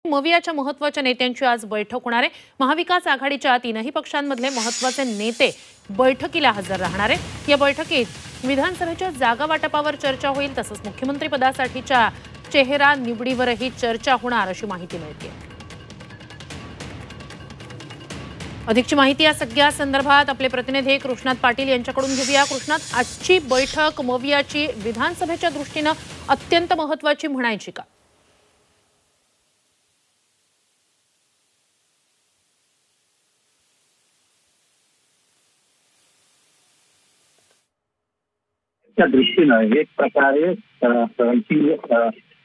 मवियाच्या महत्त्वाच्या नेत्यांची आज बैठक होणार आहे। महाविकास आघाडीच्या तीनही पक्षांमधले महत्त्वाचे नेते बैठकीला हजर राहणार आहेत। या बैठकीत विधानसभेच्या जागा वाटपावर चर्चा होईल, तसंच मुख्यमंत्री पदासाठीच्या चेहरा निवडीवरही चर्चा होणार अशी माहिती मिळते। अधिकची माहिती या सगळ्या संदर्भात आपले प्रतिनिधी कृष्णात पाटील यांच्याकडून घेऊया। कृष्णात, आजची बैठक मवियाची विधानसभेच्या दृष्टीने अत्यंत महत्त्वाची म्हणायची का? त्या दृष्टीनं एक प्रकारे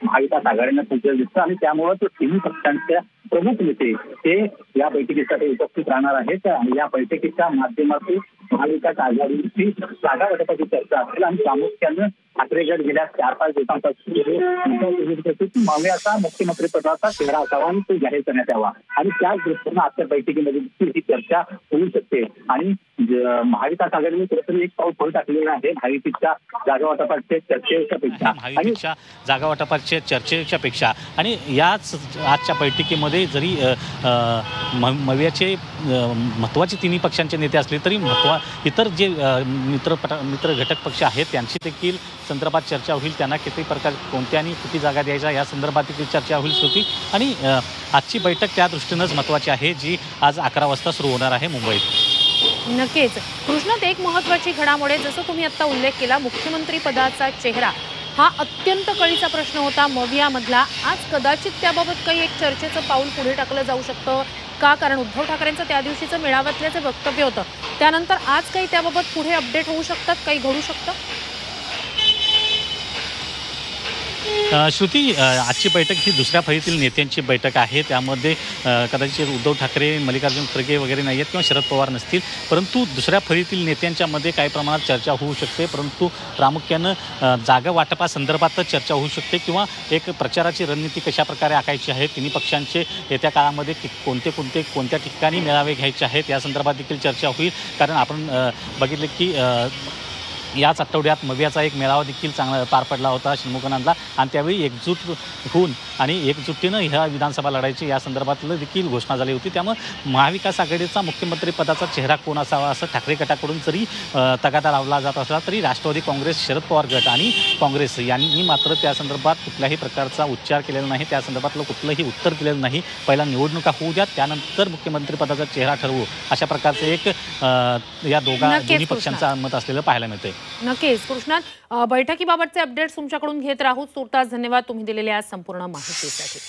महाविकास आघाडीनं सज्ज दिसतं आणि त्यामुळे तो तिन्ही पक्षांच्या प्रमुख नेते ते या बैठकीसाठी उपस्थित राहणार आहेत। या बैठकीच्या माध्यमातून महाविकास आघाडीची जागा वाटपाची चर्चा असेल आणि प्रामुख्यानं ठाकरे गट गेल्या 4-5 दिवसांपासून मवियाचा मुख्यमंत्री पदाचा चेहरा असावा आणि तो जाहीर करण्यात यावा आणि त्याच दृष्टीनं आजच्या बैठकीमध्ये ही चर्चा होऊ शकते। आणि महाविकास आघाडीने कुठेतरी एक पाऊल पुढे टाकलेलं आहे महायुतीच्या जागा वाटपाच्या चर्चेच्या पेक्षा आणि याच आजच्या बैठकीमध्ये जरी मवियाचे महत्त्वाचे तिन्ही पक्षांचे नेते असले तरी इतर जे मित्र घटक पक्ष आहेत त्यांची देखील संदर्भात चर्चा होईल। त्यांना किती प्रकार कोणत्या आणि किती जागा द्यायच्या या संदर्भात देखील चर्चा होईल होती आणि आजची बैठक त्या दृष्टीनंच महत्त्वाची आहे, जी आज 11 वाजता सुरू होणार आहे मुंबईत। नक्कीच कृष्णात, एक महत्त्वाची घडामोड, जसं तुम्ही आता उल्लेख केला, मुख्यमंत्री पदाचा चेहरा हा अत्यंत कळीचा प्रश्न होता मवियामधला। आज कदाचित त्याबाबत काही एक चर्चेचं पाऊल पुढे टाकलं जाऊ शकतं का? कारण उद्धव ठाकरेंचं त्या दिवशीचं मेळाव्यातल्याचं वक्तव्य होतं, त्यानंतर आज काही त्याबाबत पुढे अपडेट होऊ शकतात, काही घडू शकतं? श्रुती, आजची बैठक ही दुसऱ्या फळीतील नेत्यांची बैठक आहे। त्यामध्ये कदाचित उद्धव ठाकरे, मल्लिकार्जुन खरगे वगैरे नाही आहेत किंवा शरद पवार नसतील, परंतु दुसऱ्या फळीतील नेत्यांच्यामध्ये काही प्रमाणात चर्चा होऊ शकते। परंतु प्रामुख्यानं जागा वाटपासंदर्भातच चर्चा होऊ शकते किंवा एक प्रचाराची रणनीती कशा प्रकारे आखायची आहे, तिन्ही पक्षांचे येत्या काळामध्ये कोणत्या ठिकाणी मेळावे घ्यायचे आहेत या संदर्भात देखील चर्चा होईल। कारण आपण बघितले की याच आठवड्यात मवियाचा एक मेळावा देखील चांगला पार पडला होता षण्मुखानंदला आणि त्यावेळी एकजूट होऊन आणि एकजुटीनं ह्या विधानसभा लढायची या संदर्भातलं देखील घोषणा झाली होती। त्यामुळे महाविकास आघाडीचा मुख्यमंत्री पदाचा चेहरा कोण असावा असं ठाकरे गटाकडून जरी तगादा लावला जात असला तरी राष्ट्रवादी काँग्रेस, शरद पवार गट आणि काँग्रेस यांनी मात्र त्या संदर्भात कुठल्याही प्रकारचा उच्चार केलेला नाही, त्या संदर्भातलं कुठलंही उत्तर दिलेलं नाही। पहिला निवडणुका होऊ द्या, त्यानंतर मुख्यमंत्री पदाचा चेहरा ठरवू, अशा प्रकारचं एक या दोन्ही पक्षांचं मत असलेलं पाहायला मिळतंय। नक्कीच कृष्णात, बैठकीबाबतचे अपडेट्स तुमच्याकडून घेत राहू। तुर्तास धन्यवाद तुम्ही दिलेल्या संपूर्ण माहितीसाठी।